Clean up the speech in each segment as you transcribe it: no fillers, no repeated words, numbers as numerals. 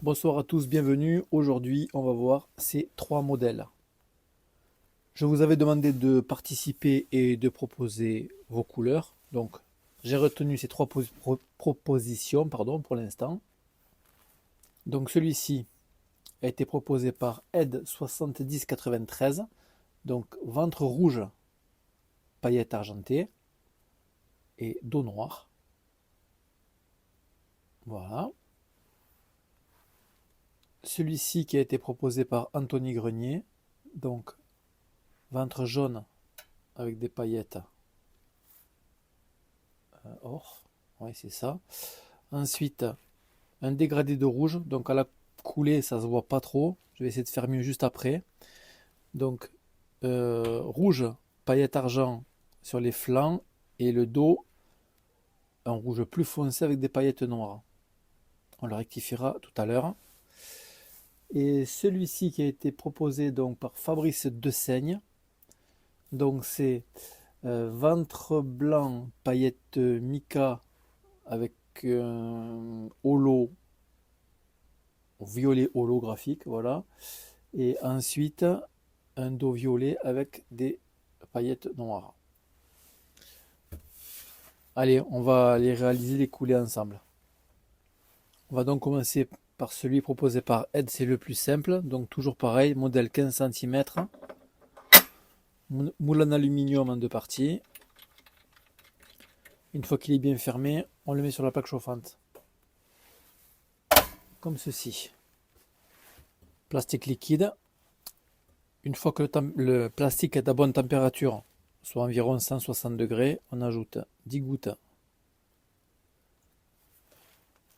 Bonsoir à tous, bienvenue. Aujourd'hui, on va voir ces trois modèles. Je vous avais demandé de participer et de proposer vos couleurs. Donc, j'ai retenu ces trois propositions pour l'instant. Donc, celui-ci a été proposé par Ed7093. Donc, ventre rouge, paillettes argentées et dos noir. Voilà. Celui-ci qui a été proposé par Anthony Grenier. Donc, ventre jaune avec des paillettes or. Oui, c'est ça. Ensuite, un dégradé de rouge. Donc, à la coulée, ça se voit pas trop. Je vais essayer de faire mieux juste après. Donc, rouge, paillettes argent sur les flancs et le dos, un rouge plus foncé avec des paillettes noires. On le rectifiera tout à l'heure. Et celui-ci qui a été proposé donc par Fabrice Dessaigne. Donc, c'est ventre blanc, paillettes mica avec holo, violet holographique, voilà. Et ensuite, un dos violet avec des paillettes noires. Allez, on va aller réaliser les coulées ensemble. On va donc commencer par celui proposé par Ed, c'est le plus simple. Donc toujours pareil, modèle 15 cm. Moule en aluminium en deux parties. Une fois qu'il est bien fermé, on le met sur la plaque chauffante. Comme ceci. Plastique liquide. Une fois que le plastique est à bonne température, soit environ 160 degrés, on ajoute 10 gouttes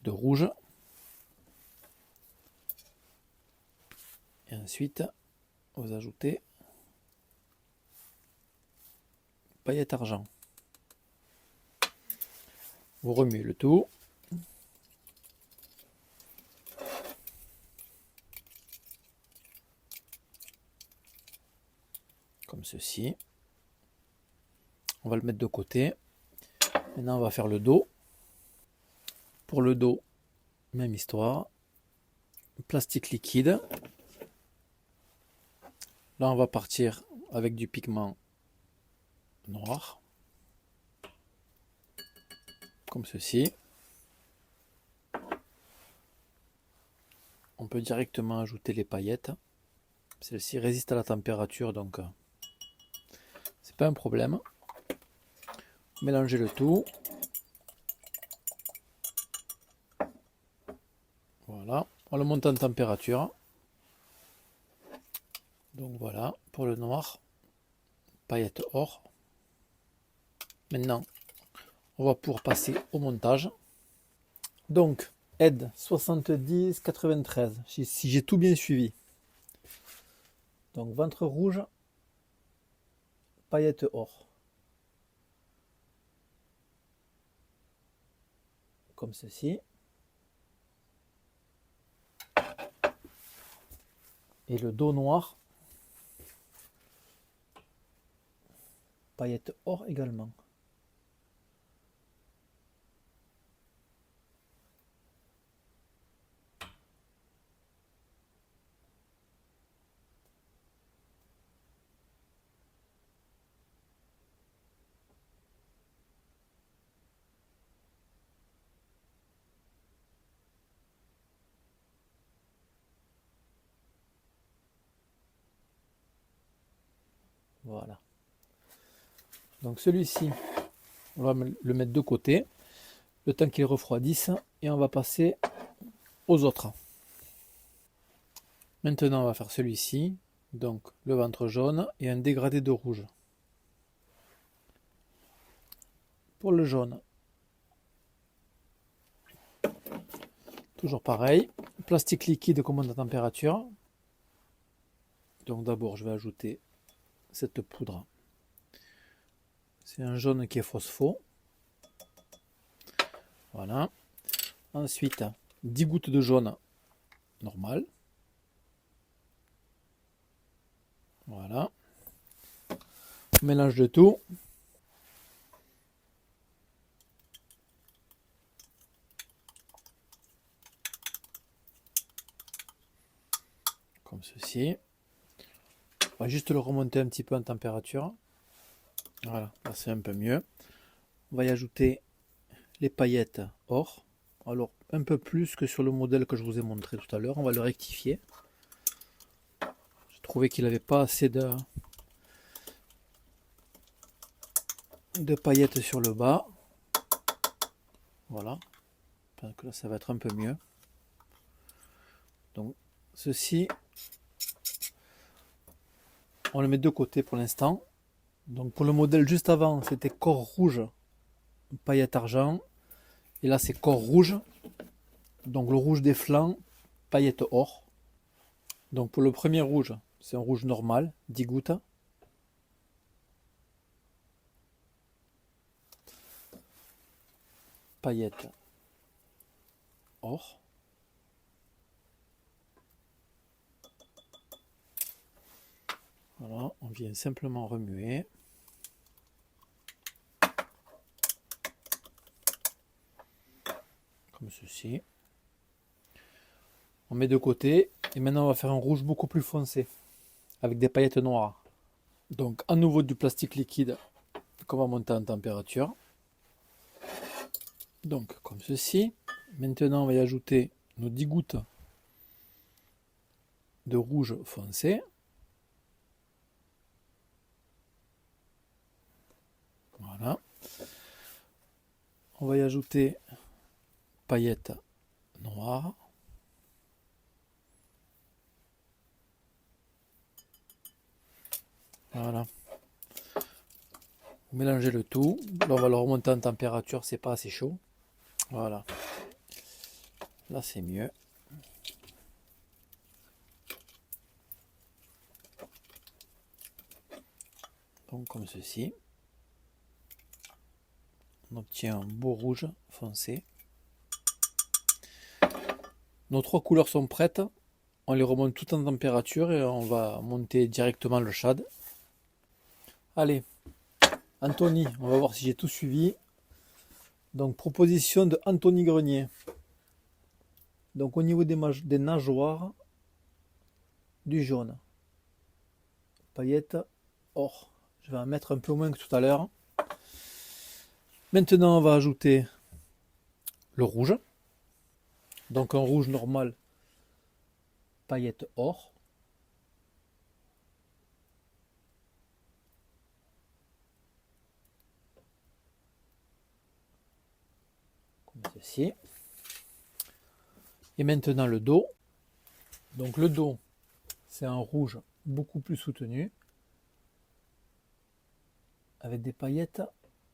de rouge. Et ensuite, vous ajoutez paillettes argent. Vous remuez le tout. Comme ceci. On va le mettre de côté. Maintenant, on va faire le dos. Pour le dos, même histoire. Plastique liquide. Là, on va partir avec du pigment noir. Comme ceci. On peut directement ajouter les paillettes. Celle-ci résiste à la température, donc c'est pas un problème. Mélangez le tout. Voilà, on le monte en température. Donc voilà, pour le noir, paillettes or. Maintenant, on va pouvoir passer au montage. Donc, Ed 70-93, si j'ai tout bien suivi. Donc, ventre rouge, paillettes or. Comme ceci. Et le dos noir, paillettes or également. Voilà. Donc celui-ci, on va le mettre de côté, le temps qu'il refroidisse, et on va passer aux autres. Maintenant, on va faire celui-ci, donc le ventre jaune et un dégradé de rouge. Pour le jaune, toujours pareil, plastique liquide commande à température. Donc d'abord, je vais ajouter cette poudre. C'est un jaune qui est phospho. Voilà. Ensuite, 10 gouttes de jaune normal. Voilà. On mélange le tout. comme ceci. On va juste le remonter un petit peu en température. Voilà, là c'est un peu mieux. On va y ajouter les paillettes or. Alors un peu plus que sur le modèle que je vous ai montré tout à l'heure. On va le rectifier. J'ai trouvé qu'il n'avait pas assez de paillettes sur le bas. Voilà. Je pense que là ça va être un peu mieux. Donc ceci, on le met de côté pour l'instant. Donc pour le modèle juste avant, c'était corps rouge, paillettes argent. Et là c'est corps rouge. Donc le rouge des flancs, paillettes or. Donc pour le premier rouge, c'est un rouge normal, 10 gouttes. Paillettes or. Voilà, on vient simplement remuer. Comme ceci. On met de côté et maintenant on va faire un rouge beaucoup plus foncé avec des paillettes noires. Donc à nouveau du plastique liquide qu'on va monter en température. Donc comme ceci. Maintenant on va y ajouter nos 10 gouttes de rouge foncé. Voilà. On va y ajouter paillettes noires. Voilà. Vous mélangez le tout. Là, on va le remonter en température, c'est pas assez chaud. Voilà. Là, c'est mieux. Donc, comme ceci. On obtient un beau rouge foncé. Nos 3 couleurs sont prêtes. On les remonte toutes en température et on va monter directement le shad. Allez, Anthony, on va voir si j'ai tout suivi. Donc, proposition de Anthony Grenier. Donc, au niveau des nageoires, du jaune. Paillettes or. Je vais en mettre un peu moins que tout à l'heure. Maintenant, on va ajouter le rouge. Donc, un rouge normal, paillettes or. Comme ceci. Et maintenant le dos. Donc le dos, c'est un rouge beaucoup plus soutenu. Avec des paillettes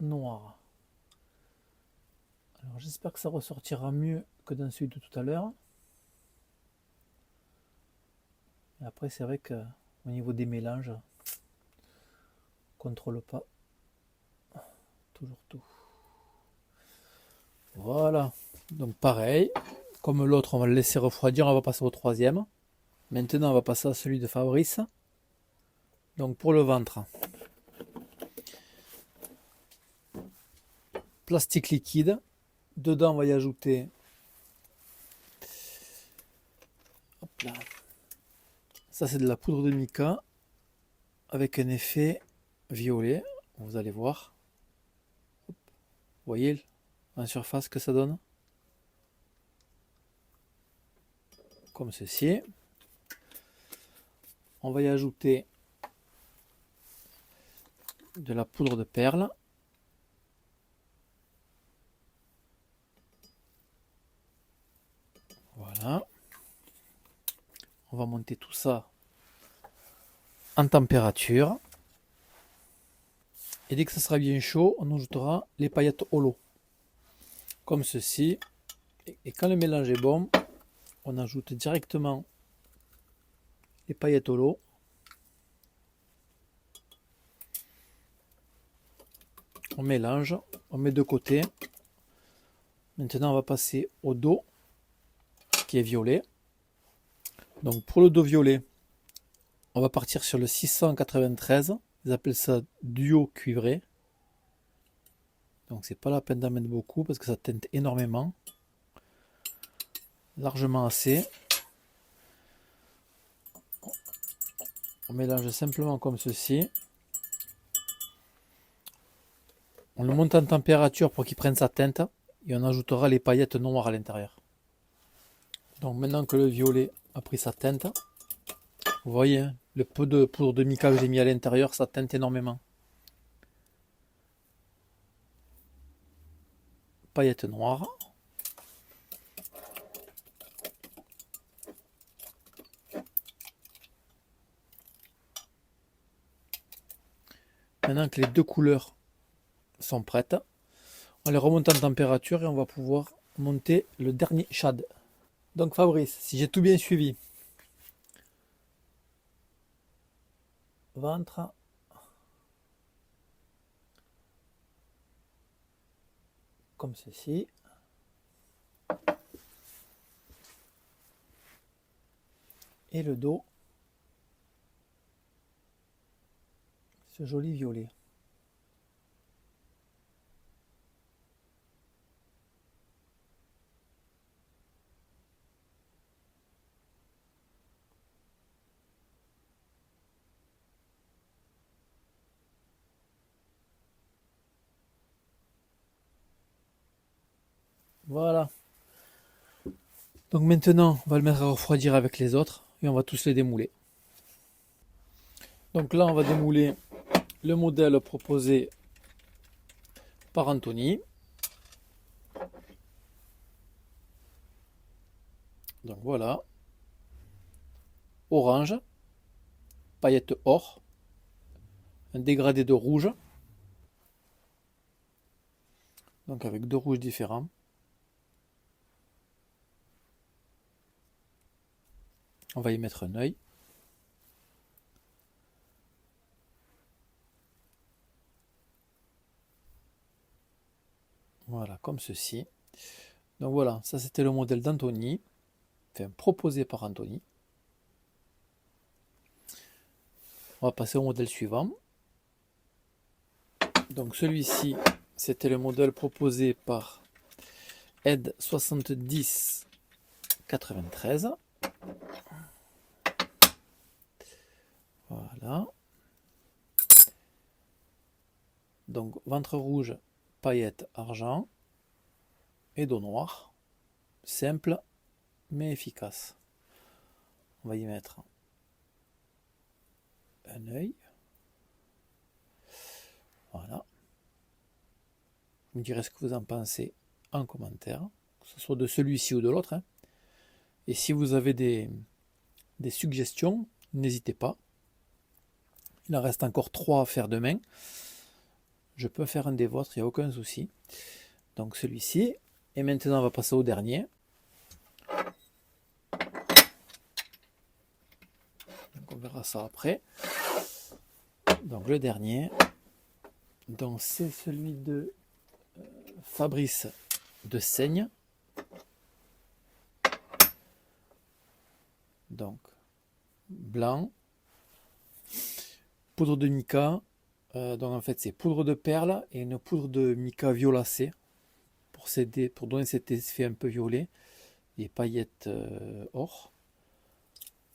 noires. Alors j'espère que ça ressortira mieux que dans celui de tout à l'heure. Et après c'est vrai que au niveau des mélanges, on contrôle pas toujours tout. Voilà. Donc pareil, comme l'autre on va le laisser refroidir, on va passer au troisième. Maintenant on va passer à celui de Fabrice. Donc pour le ventre, plastique liquide. Dedans on va y ajouter, hop là, ça c'est de la poudre de mica avec un effet violet, vous allez voir. Hop. Vous voyez en surface que ça donne, comme ceci. On va y ajouter de la poudre de perle. Voilà. On va monter tout ça en température. Et dès que ça sera bien chaud, on ajoutera les paillettes holo. Comme ceci. Et quand le mélange est bon, on ajoute directement les paillettes holo. On mélange, on met de côté. Maintenant, on va passer au dos qui est violet. Donc pour le dos violet, on va partir sur le 693. Ils appellent ça duo cuivré. Donc c'est pas la peine d'en mettre beaucoup parce que ça teinte énormément. Largement assez. On mélange simplement comme ceci. On le monte en température pour qu'il prenne sa teinte et on ajoutera les paillettes noires à l'intérieur. Donc maintenant que le violet a pris sa teinte, vous voyez, hein, le peu de poudre de mica que j'ai mis à l'intérieur, ça teinte énormément. Paillettes noires. Maintenant que les deux couleurs sont prêtes, on les remonte en température et on va pouvoir monter le dernier shade. Donc Fabrice, si j'ai tout bien suivi, ventre, comme ceci, et le dos, ce joli violet. Voilà. Donc maintenant, on va le mettre à refroidir avec les autres et on va tous les démouler. Donc là, on va démouler le modèle proposé par Anthony. Donc voilà. Orange, paillettes or, un dégradé de rouge. Donc avec deux rouges différents. On va y mettre un œil. Voilà, comme ceci. Donc voilà, ça c'était le modèle d'Anthony, enfin proposé par Anthony. On va passer au modèle suivant. Donc celui-ci, c'était le modèle proposé par Ed 7093. Voilà. Donc ventre rouge, paillettes argent et dos noir. Simple mais efficace. On va y mettre un œil. Voilà. Vous me direz ce que vous en pensez en commentaire, que ce soit de celui-ci ou de l'autre. Hein. Et si vous avez des suggestions, n'hésitez pas. Il en reste encore 3 à faire demain. Je peux faire un des vôtres, il n'y a aucun souci. Donc celui-ci. Et maintenant, on va passer au dernier. Donc on verra ça après. Donc le dernier. Donc c'est celui de Fabrice de Seigne. Donc blanc. Poudre de mica. Donc en fait c'est poudre de perle et une poudre de mica violacée pour donner cet effet un peu violet. Et paillettes or.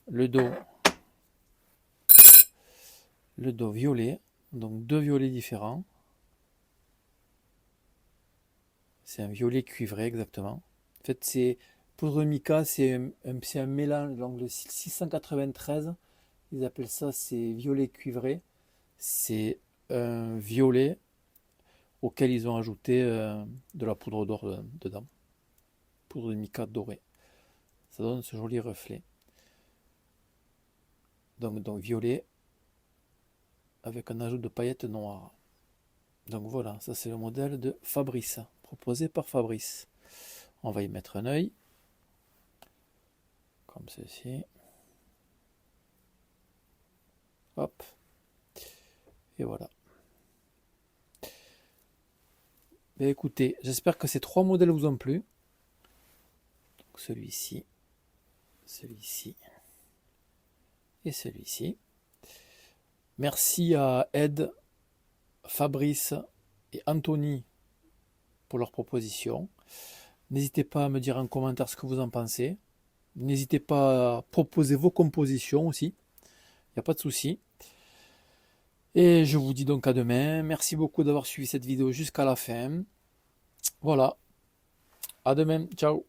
Le dos violet, donc deux violets différents. C'est un violet cuivré exactement. En fait, c'est poudre mica, c'est un mélange. Donc le 693, ils appellent ça, c'est violet cuivré. C'est un violet auquel ils ont ajouté de la poudre d'or dedans. Poudre de mica dorée. Ça donne ce joli reflet. Donc violet avec un ajout de paillettes noires. Donc voilà, ça c'est le modèle de Fabrice, proposé par Fabrice. On va y mettre un œil, comme ceci. Hop. Et voilà. Ben écoutez, j'espère que ces 3 modèles vous ont plu. Donc celui-ci, celui-ci et celui-ci. Merci à Ed, Fabrice et Anthony pour leurs propositions. N'hésitez pas à me dire en commentaire ce que vous en pensez. N'hésitez pas à proposer vos compositions aussi. Il n'y a pas de souci. Et je vous dis donc à demain. Merci beaucoup d'avoir suivi cette vidéo jusqu'à la fin. Voilà, à demain, ciao.